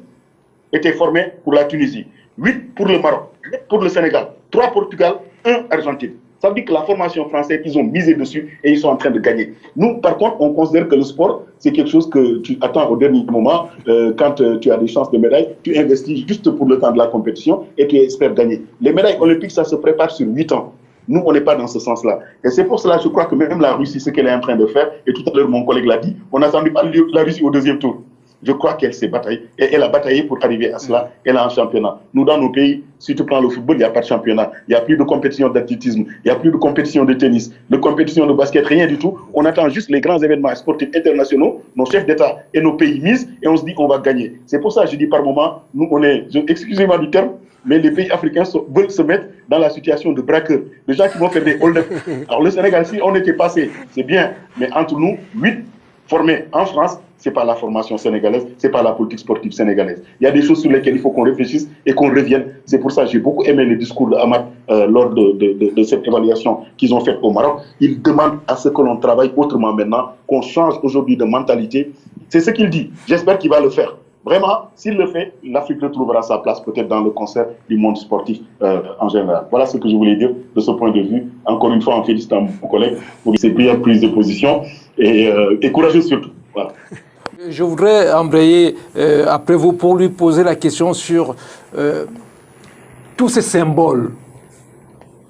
étaient formés pour la Tunisie, 8 pour le Maroc, 8 pour le Sénégal, 3 Portugal, 1 Argentine. Ça veut dire que la formation française, ils ont misé dessus et ils sont en train de gagner. Nous, par contre, on considère que le sport, c'est quelque chose que tu attends au dernier moment. Quand tu as des chances de médaille, tu investis juste pour le temps de la compétition et tu espères gagner. Les médailles olympiques, ça se prépare sur 8 ans. Nous, on n'est pas dans ce sens-là. Et c'est pour cela, je crois que même la Russie, ce qu'elle est en train de faire, et tout à l'heure, mon collègue l'a dit, on n'attendait pas la Russie au deuxième tour. Je crois qu'elle s'est bataillée. Et elle a bataillé pour arriver à cela. Elle a un championnat. Nous, dans nos pays, si tu prends le football, il n'y a pas de championnat. Il n'y a plus de compétition d'athlétisme. Il n'y a plus de compétition de tennis, de compétition de basket, rien du tout. On attend juste les grands événements sportifs internationaux. Nos chefs d'État et nos pays misent et on se dit on va gagner. C'est pour ça que je dis par moment, nous, on est, excusez-moi du terme, mais les pays africains veulent se mettre dans la situation de braqueurs. Les gens qui vont faire des hold-up. Alors le Sénégal, si on était passé, c'est bien. Mais entre nous, 8 formé en France, c'est pas la formation sénégalaise, c'est pas la politique sportive sénégalaise. Il y a des choses sur lesquelles il faut qu'on réfléchisse et qu'on revienne. C'est pour ça que j'ai beaucoup aimé le discours de Hamad lors de cette évaluation qu'ils ont faite au Maroc. Ils demandent à ce que l'on travaille autrement maintenant, qu'on change aujourd'hui de mentalité. C'est ce qu'il dit. J'espère qu'il va le faire. Vraiment, s'il le fait, l'Afrique retrouvera sa place peut-être dans le concert du monde sportif en général. Voilà ce que je voulais dire de ce point de vue. Encore une fois, en félicitant mon collègue pour ses prières prises de position et courageux surtout. Voilà. Je voudrais embrayer après vous pour lui poser la question sur tous ces symboles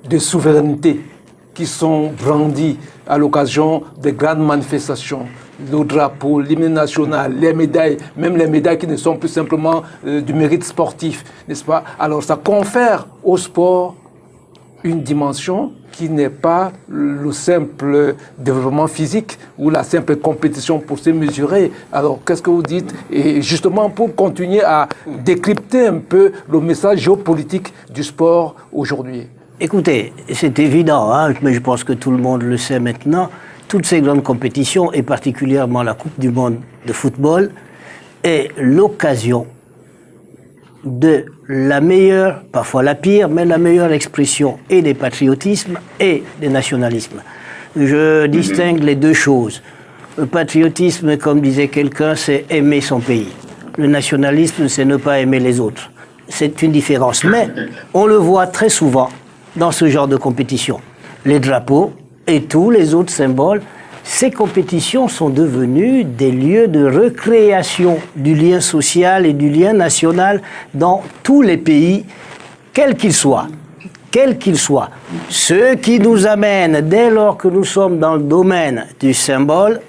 de souveraineté qui sont brandis à l'occasion des grandes manifestations. Le drapeau, l'hymne national, les médailles, même les médailles qui ne sont plus simplement du mérite sportif, n'est-ce pas? Alors ça confère au sport une dimension qui n'est pas le simple développement physique ou la simple compétition pour se mesurer. Alors, qu'est-ce que vous dites? Et justement, pour continuer à décrypter un peu le message géopolitique du sport aujourd'hui. Écoutez, c'est évident, hein, mais je pense que tout le monde le sait maintenant, toutes ces grandes compétitions, et particulièrement la Coupe du monde de football, est l'occasion de la meilleure, parfois la pire, mais la meilleure expression et des patriotismes et des nationalismes. Je distingue les deux choses. Le patriotisme, comme disait quelqu'un, c'est aimer son pays. Le nationalisme, c'est ne pas aimer les autres. C'est une différence. Mais on le voit très souvent dans ce genre de compétition. Les drapeaux et tous les autres symboles, ces compétitions sont devenues des lieux de recréation du lien social et du lien national dans tous les pays, quels qu'ils soient. Quels qu'ils soient. Ce qui nous amène, dès lors que nous sommes dans le domaine du symbole,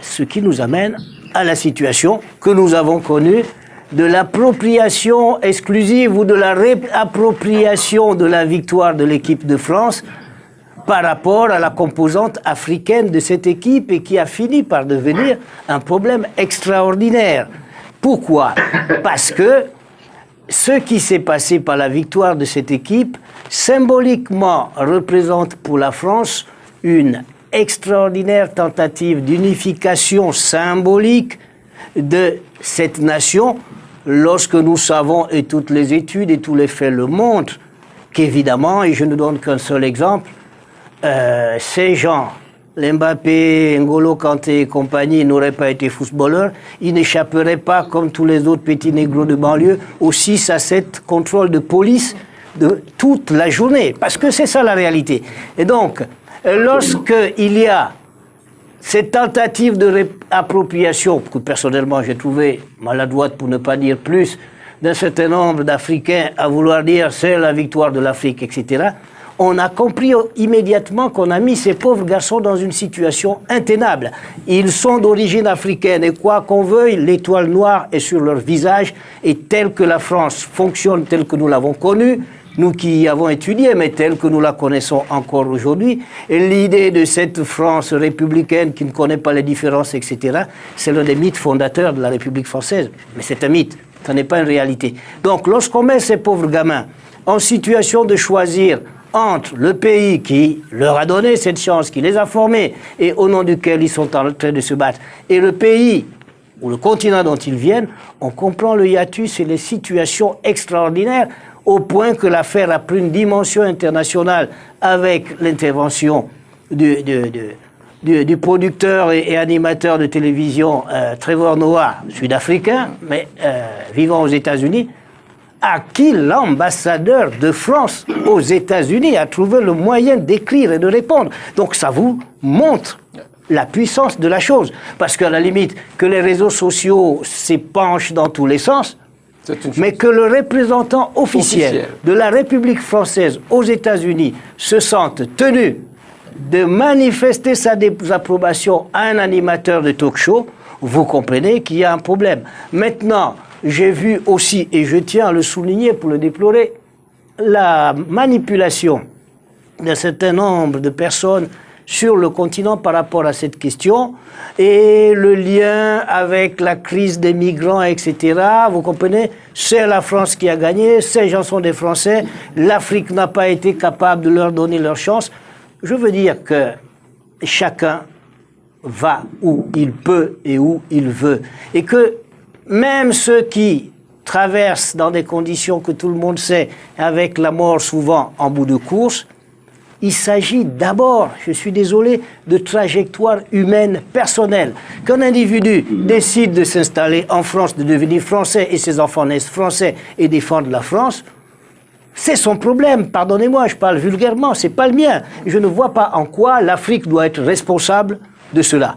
ce qui nous amène à la situation que nous avons connue de l'appropriation exclusive ou de la réappropriation de la victoire de l'équipe de France par rapport à la composante africaine de cette équipe et qui a fini par devenir un problème extraordinaire. Pourquoi? Parce que ce qui s'est passé par la victoire de cette équipe, symboliquement, représente pour la France une extraordinaire tentative d'unification symbolique de cette nation, lorsque nous savons, et toutes les études et tous les faits le montrent, qu'évidemment, et je ne donne qu'un seul exemple, ces gens, Mbappé, N'Golo Kanté et compagnie, n'auraient pas été footballeurs, ils n'échapperaient pas, comme tous les autres petits négros de banlieue, aux 6 à 7 contrôles de police de toute la journée. Parce que c'est ça la réalité. Et donc, lorsqu'il y a cette tentative de réappropriation, que personnellement j'ai trouvé maladroite pour ne pas dire plus, d'un certain nombre d'Africains à vouloir dire c'est la victoire de l'Afrique, etc., on a compris immédiatement qu'on a mis ces pauvres garçons dans une situation intenable. Ils sont d'origine africaine et quoi qu'on veuille, l'étoile noire est sur leur visage et telle que la France fonctionne, telle que nous l'avons connue, nous qui y avons étudié, mais telle que nous la connaissons encore aujourd'hui, et l'idée de cette France républicaine qui ne connaît pas les différences, etc., c'est l'un des mythes fondateurs de la République française. Mais c'est un mythe, ça n'est pas une réalité. Donc lorsqu'on met ces pauvres gamins en situation de choisir entre le pays qui leur a donné cette chance, qui les a formés et au nom duquel ils sont en train de se battre, et le pays ou le continent dont ils viennent, on comprend le hiatus et les situations extraordinaires au point que l'affaire a pris une dimension internationale avec l'intervention du producteur et animateur de télévision Trevor Noah, sud-africain, mais vivant aux États-Unis, à qui l'ambassadeur de France aux États-Unis a trouvé le moyen d'écrire et de répondre. Donc ça vous montre la puissance de la chose. Parce qu'à la limite, que les réseaux sociaux s'épanchent dans tous les sens, mais que le représentant officiel de la République française aux États-Unis se sente tenu de manifester sa désapprobation à un animateur de talk-show, vous comprenez qu'il y a un problème. Maintenant, j'ai vu aussi, et je tiens à le souligner pour le déplorer, la manipulation d'un certain nombre de personnes sur le continent par rapport à cette question et le lien avec la crise des migrants, etc. Vous comprenez? C'est la France qui a gagné, ces gens sont des Français, l'Afrique n'a pas été capable de leur donner leur chance. Je veux dire que chacun va où il peut et où il veut. Et que même ceux qui traversent dans des conditions que tout le monde sait, avec la mort souvent en bout de course, il s'agit d'abord, je suis désolé, de trajectoire humaine personnelle. Qu'un individu décide de s'installer en France, de devenir français, et ses enfants naissent français et défendent la France, c'est son problème. Pardonnez-moi, je parle vulgairement, c'est pas le mien. Je ne vois pas en quoi l'Afrique doit être responsable de cela.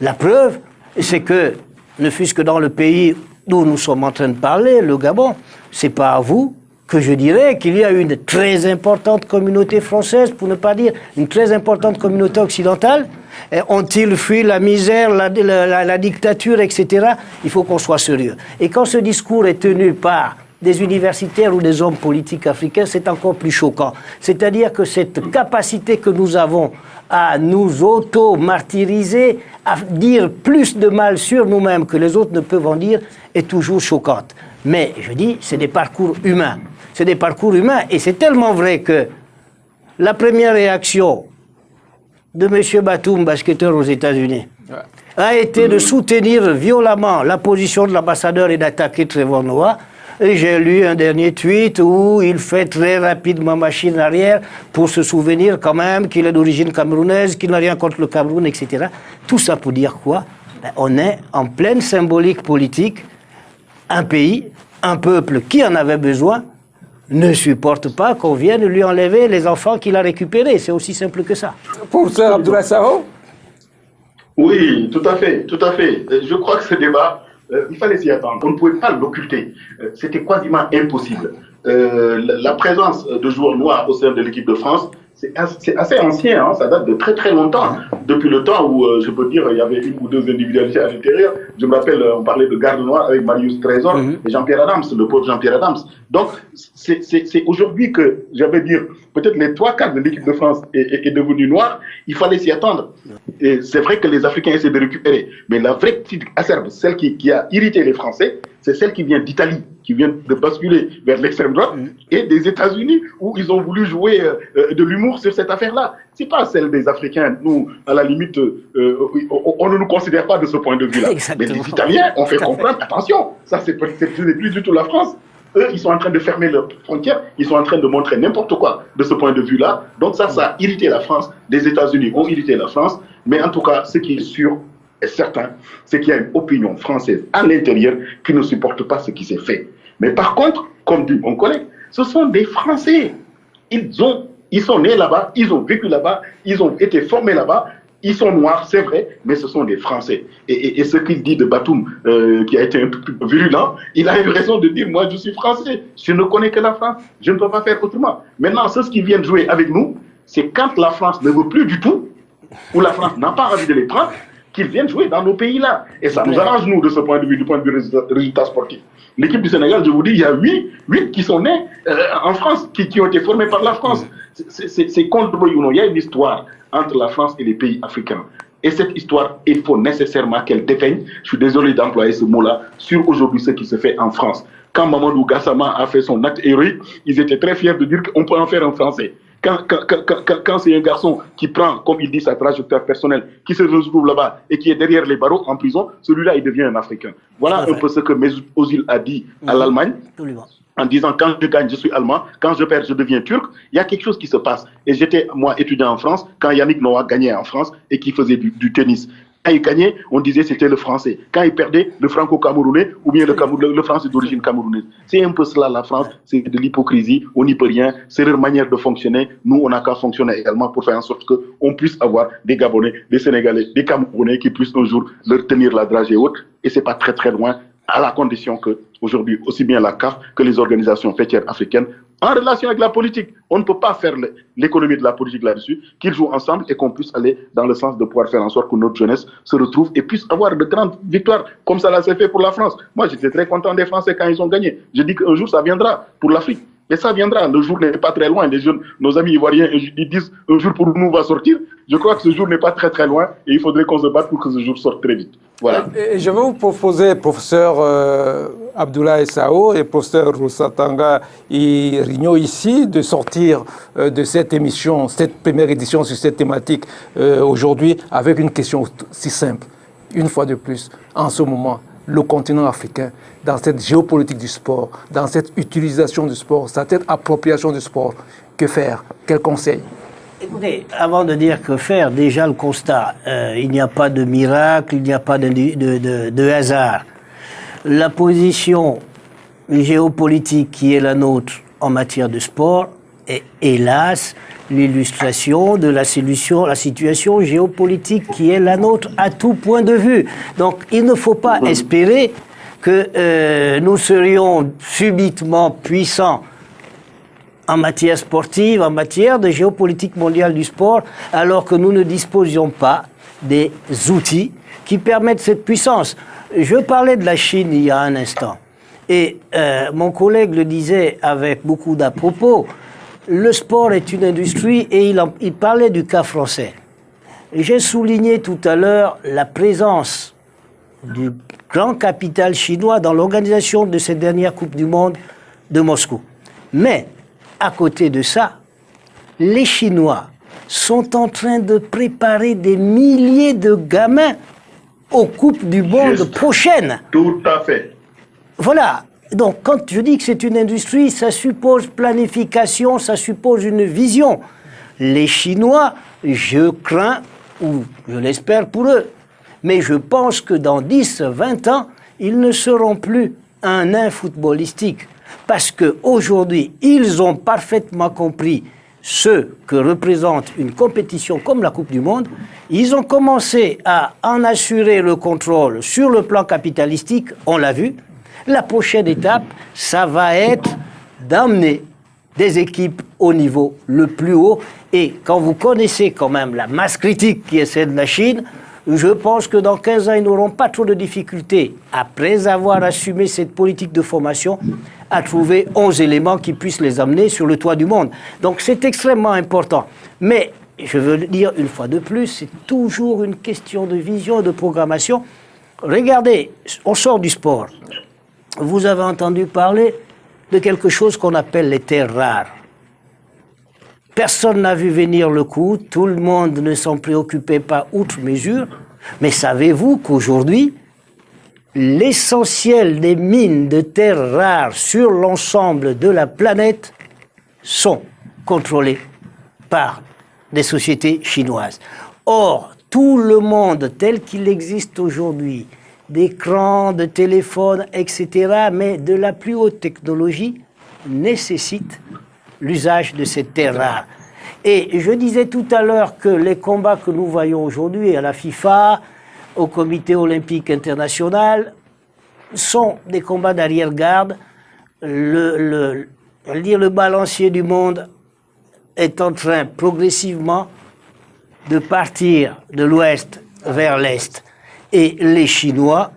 La preuve, c'est que, ne fût-ce que dans le pays d'où nous sommes en train de parler, le Gabon, c'est pas à vous que je dirais qu'il y a une très importante communauté française, pour ne pas dire une très importante communauté occidentale. Ont-ils fui la misère, la dictature, etc. Il faut qu'on soit sérieux. Et quand ce discours est tenu par des universitaires ou des hommes politiques africains, c'est encore plus choquant. C'est-à-dire que cette capacité que nous avons à nous auto-martyriser, à dire plus de mal sur nous-mêmes que les autres ne peuvent en dire, est toujours choquante. Mais, je dis, c'est des parcours humains. C'est des parcours humains, et c'est tellement vrai que la première réaction de M. Batum, basketteur aux États-Unis, a été de soutenir violemment la position de l'ambassadeur et d'attaquer Trevor Noah. Et j'ai lu un dernier tweet où il fait très rapidement machine arrière pour se souvenir quand même qu'il est d'origine camerounaise, qu'il n'a rien contre le Cameroun, etc. Tout ça pour dire quoi? On est en pleine symbolique politique. Un pays, un peuple qui en avait besoin, ne supporte pas qu'on vienne lui enlever les enfants qu'il a récupérés. C'est aussi simple que ça. Professeur Abdoulaye Sao? Oui, tout à fait, tout à fait. Je crois que ce débat, il fallait s'y attendre. On ne pouvait pas l'occulter. C'était quasiment impossible. La présence de joueurs noirs au sein de l'équipe de France, c'est assez ancien, hein, ça date de très très longtemps. Depuis le temps où, je peux dire, il y avait une ou deux individualités à l'intérieur. Je me rappelle, on parlait de garde noire avec Marius Trésor et Jean-Pierre Adams, le pauvre Jean-Pierre Adams. Donc, c'est aujourd'hui que, j'allais dire, peut-être les 3/4 de l'équipe de France est devenue noire. Il fallait s'y attendre. Et c'est vrai que les Africains essaient de récupérer. Mais la vraie critique acerbe, celle qui a irrité les Français, c'est celle qui vient d'Italie, qui vient de basculer vers l'extrême droite, et des États-Unis, où ils ont voulu jouer de l'humour sur cette affaire-là. C'est pas celle des Africains. Nous, à la limite, on ne nous considère pas de ce point de vue-là. Mais les Italiens ont fait comprendre, attention, ça ce n'est plus du tout la France. Eux, ils sont en train de fermer leurs frontières, ils sont en train de montrer n'importe quoi de ce point de vue-là. Donc ça a irrité la France. Les États-Unis ont irrité la France. Mais en tout cas, ce qui est sûr et certain, c'est qu'il y a une opinion française à l'intérieur qui ne supporte pas ce qui s'est fait. Mais par contre, comme dit mon collègue, ce sont des Français. Ils sont nés là-bas, ils ont vécu là-bas, ils ont été formés là-bas. Ils sont noirs, c'est vrai, mais ce sont des Français. Et ce qu'il dit de Batum, qui a été un peu plus virulent, il a eu raison de dire, moi je suis Français, je ne connais que la France, je ne peux pas faire autrement. Maintenant, ceux qui viennent jouer avec nous, c'est quand la France ne veut plus du tout, ou la France n'a pas envie de les prendre, qu'ils viennent jouer dans nos pays-là. Et ça nous arrange, nous, de ce point de vue, du point de vue résultat sportif. L'équipe du Sénégal, je vous dis, il y a 8 qui sont nés en France, qui ont été formés par la France. C'est contre Boyouno. Il y a une histoire entre la France et les pays africains. Et cette histoire, il faut nécessairement qu'elle dépeigne, je suis désolé d'employer ce mot-là, sur aujourd'hui ce qui se fait en France. Quand Mamadou Gassama a fait son acte héroïque, ils étaient très fiers de dire qu'on peut en faire un Français. Quand c'est un garçon qui prend, comme il dit, sa trajectoire personnelle, qui se retrouve là-bas et qui est derrière les barreaux en prison, celui-là, il devient un Africain. Voilà un peu ce que Mesut Özil a dit à l'Allemagne, en disant, quand je gagne, je suis allemand, quand je perds, je deviens turc. Il y a quelque chose qui se passe. Et j'étais, moi, étudiant en France, quand Yannick Noah gagnait en France et qui faisait du tennis. Quand il gagnait, on disait c'était le français. Quand il perdait, le franco-camerounais ou bien le français d'origine camerounaise. C'est un peu cela la France, c'est de l'hypocrisie, on n'y peut rien, c'est leur manière de fonctionner. Nous, on n'a qu'à fonctionner également pour faire en sorte qu'on puisse avoir des Gabonais, des Sénégalais, des Camerounais qui puissent un jour leur tenir la dragée et autres. Et c'est pas très très loin, à la condition que, aujourd'hui, aussi bien la CAF que les organisations fêtières africaines, en relation avec la politique, on ne peut pas faire l'économie de la politique là-dessus, qu'ils jouent ensemble et qu'on puisse aller dans le sens de pouvoir faire en sorte que notre jeunesse se retrouve et puisse avoir de grandes victoires, comme ça s'est fait pour la France. Moi, j'étais très content des Français quand ils ont gagné. Je dis qu'un jour, ça viendra pour l'Afrique. Et ça viendra, le jour n'est pas très loin. Les jeunes, nos amis ivoiriens, ils disent un jour pour nous va sortir. Je crois que ce jour n'est pas très très loin et il faudrait qu'on se batte pour que ce jour sorte très vite. Voilà. Et je vais vous proposer, professeur Abdoulaye Sao et professeur Roussatanga Rigno ici, de sortir de cette émission, cette première édition sur cette thématique aujourd'hui avec une question si simple. Une fois de plus, en ce moment, le continent africain, dans cette géopolitique du sport, dans cette utilisation du sport, cette appropriation du sport, que faire? Quel conseil? Écoutez, avant de dire que faire, déjà le constat, il n'y a pas de miracle, il n'y a pas de hasard. La position géopolitique qui est la nôtre en matière de sport est, hélas, l'illustration de la situation géopolitique qui est la nôtre à tout point de vue. Donc, il ne faut pas espérer que nous serions subitement puissants en matière sportive, en matière de géopolitique mondiale du sport, alors que nous ne disposions pas des outils qui permettent cette puissance. Je parlais de la Chine il y a un instant, et mon collègue le disait avec beaucoup d'à-propos, le sport est une industrie, et il parlait du cas français. J'ai souligné tout à l'heure la présence du grand capital chinois dans l'organisation de cette dernière Coupe du Monde de Moscou. Mais, à côté de ça, les Chinois sont en train de préparer des milliers de gamins aux Coupes du Monde prochaines. Tout à fait. Voilà. Donc, quand je dis que c'est une industrie, ça suppose planification, ça suppose une vision. Les Chinois, je crains, ou je l'espère pour eux, mais je pense que dans 10, 20 ans, ils ne seront plus un nain footballistique. Parce qu'aujourd'hui, ils ont parfaitement compris ce que représente une compétition comme la Coupe du Monde. Ils ont commencé à en assurer le contrôle sur le plan capitalistique, on l'a vu. La prochaine étape, ça va être d'amener des équipes au niveau le plus haut. Et quand vous connaissez quand même la masse critique qui est celle de la Chine, je pense que dans 15 ans, ils n'auront pas trop de difficultés, après avoir assumé cette politique de formation, à trouver 11 éléments qui puissent les amener sur le toit du monde. Donc c'est extrêmement important. Mais, je veux le dire une fois de plus, c'est toujours une question de vision, de programmation. Regardez, on sort du sport. Vous avez entendu parler de quelque chose qu'on appelle les terres rares. Personne n'a vu venir le coup, tout le monde ne s'en préoccupait pas outre mesure, mais savez-vous qu'aujourd'hui, l'essentiel des mines de terres rares sur l'ensemble de la planète sont contrôlées par des sociétés chinoises. Or, tout le monde tel qu'il existe aujourd'hui, d'écrans, de téléphones, etc., mais de la plus haute technologie, nécessite l'usage de ces terres rares. Et je disais tout à l'heure que les combats que nous voyons aujourd'hui à la FIFA, au Comité olympique international, sont des combats d'arrière-garde. Le balancier du monde est en train progressivement de partir de l'ouest vers l'est. Et les Chinois,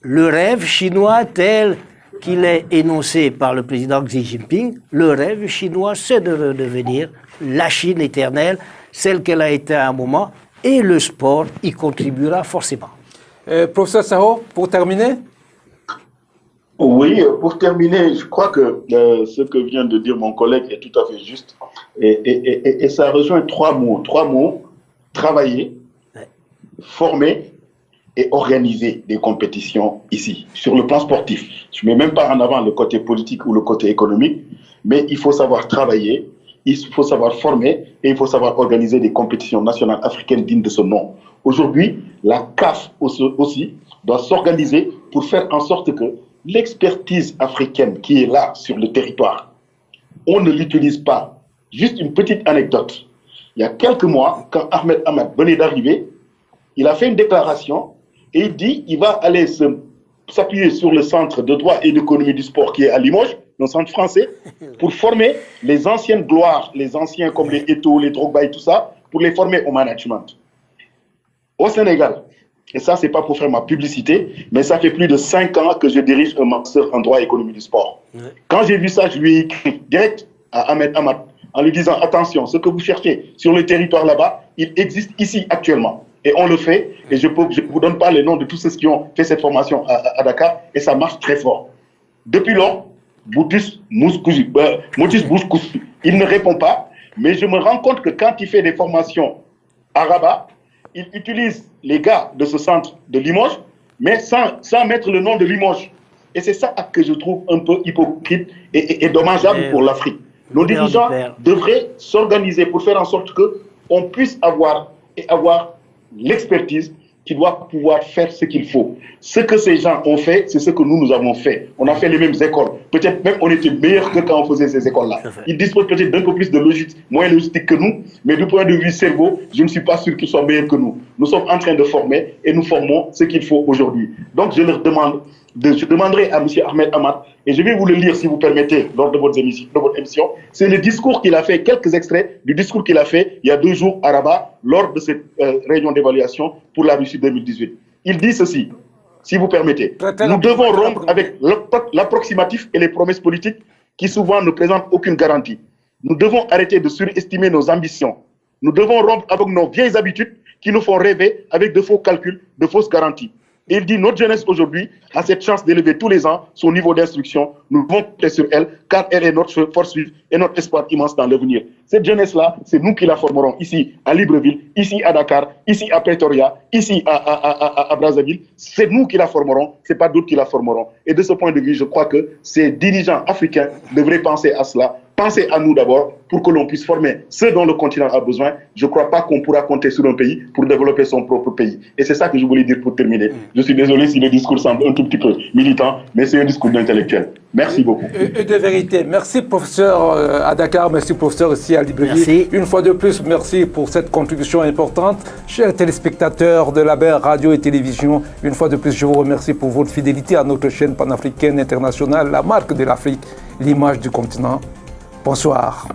le rêve chinois tel qu'il est énoncé par le président Xi Jinping, le rêve chinois, c'est de redevenir la Chine éternelle, celle qu'elle a été à un moment, et le sport y contribuera forcément. Professeur Sao, pour terminer? Oui, pour terminer, je crois que ce que vient de dire mon collègue est tout à fait juste. Et ça rejoint trois mots. Travailler, former et organiser des compétitions ici, sur le plan sportif. Je ne mets même pas en avant le côté politique ou le côté économique, mais il faut savoir travailler, il faut savoir former et il faut savoir organiser des compétitions nationales africaines dignes de ce nom. Aujourd'hui, la CAF aussi doit s'organiser pour faire en sorte que l'expertise africaine qui est là sur le territoire, on ne l'utilise pas. Juste une petite anecdote. Il y a quelques mois, quand Ahmed Ahmad venait d'arriver, il a fait une déclaration et il dit qu'il va aller s'appuyer sur le centre de droit et d'économie du sport qui est à Limoges, le centre français, pour former les anciennes gloires, les anciens comme les Eto'o, les Drogba et tout ça, pour les former au management. Au Sénégal, et ça, c'est pas pour faire ma publicité, mais ça fait plus de 5 ans que je dirige un master en droit et économie du sport. Quand j'ai vu ça, je lui ai écrit direct à Ahmed Hamad en lui disant attention, ce que vous cherchez sur le territoire là-bas, il existe ici actuellement. Et on le fait. Et je ne vous donne pas les noms de tous ceux qui ont fait cette formation à Dakar. Et ça marche très fort. Depuis lors, Motus Bouskousi, il ne répond pas. Mais je me rends compte que quand il fait des formations à Rabat, il utilise les gars de ce centre de Limoges, mais sans mettre le nom de Limoges. Et c'est ça que je trouve un peu hypocrite et dommageable pour l'Afrique. Nos dirigeants devraient s'organiser pour faire en sorte qu'on puisse avoir l'expertise qui doit pouvoir faire ce qu'il faut. Ce que ces gens ont fait, c'est ce que nous avons fait. On a fait les mêmes écoles. Peut-être même on était meilleurs que quand on faisait ces écoles-là. Ils disposent peut-être d'un peu plus de logique, moins logistique que nous, mais du point de vue cerveau, je ne suis pas sûr qu'ils soient meilleurs que nous. Nous sommes en train de former et nous formons ce qu'il faut aujourd'hui. Donc je leur demande, je demanderai à M. Ahmed Hamad, et je vais vous le lire si vous permettez lors de votre émission, c'est le discours qu'il a fait, quelques extraits du discours qu'il a fait il y a 2 jours à Rabat lors de cette réunion d'évaluation pour la Russie 2018. Il dit ceci, si vous permettez, nous devons rompre avec l'approximatif et les promesses politiques qui souvent ne présentent aucune garantie. Nous devons arrêter de surestimer nos ambitions. Nous devons rompre avec nos vieilles habitudes qui nous font rêver avec de faux calculs, de fausses garanties. Et il dit, notre jeunesse aujourd'hui a cette chance d'élever tous les ans son niveau d'instruction. Nous devons compter sur elle, car elle est notre force vive et notre espoir immense dans l'avenir. Cette jeunesse-là, c'est nous qui la formerons ici à Libreville, ici à Dakar, ici à Pretoria, ici à Brazzaville. C'est nous qui la formerons, ce n'est pas d'autres qui la formeront. Et de ce point de vue, je crois que ces dirigeants africains devraient penser à cela. Pensez à nous d'abord pour que l'on puisse former ceux dont le continent a besoin. Je ne crois pas qu'on pourra compter sur un pays pour développer son propre pays. Et c'est ça que je voulais dire pour terminer. Je suis désolé si le discours semble un tout petit peu militant, mais c'est un discours d'intellectuel. Merci beaucoup. Et de vérité. Merci, professeur à Dakar. Merci, professeur ici à Libreville. Merci. Une fois de plus, merci pour cette contribution importante. Chers téléspectateurs de la Belle Radio et Télévision, une fois de plus, je vous remercie pour votre fidélité à notre chaîne panafricaine internationale, la marque de l'Afrique, l'image du continent. Bonsoir.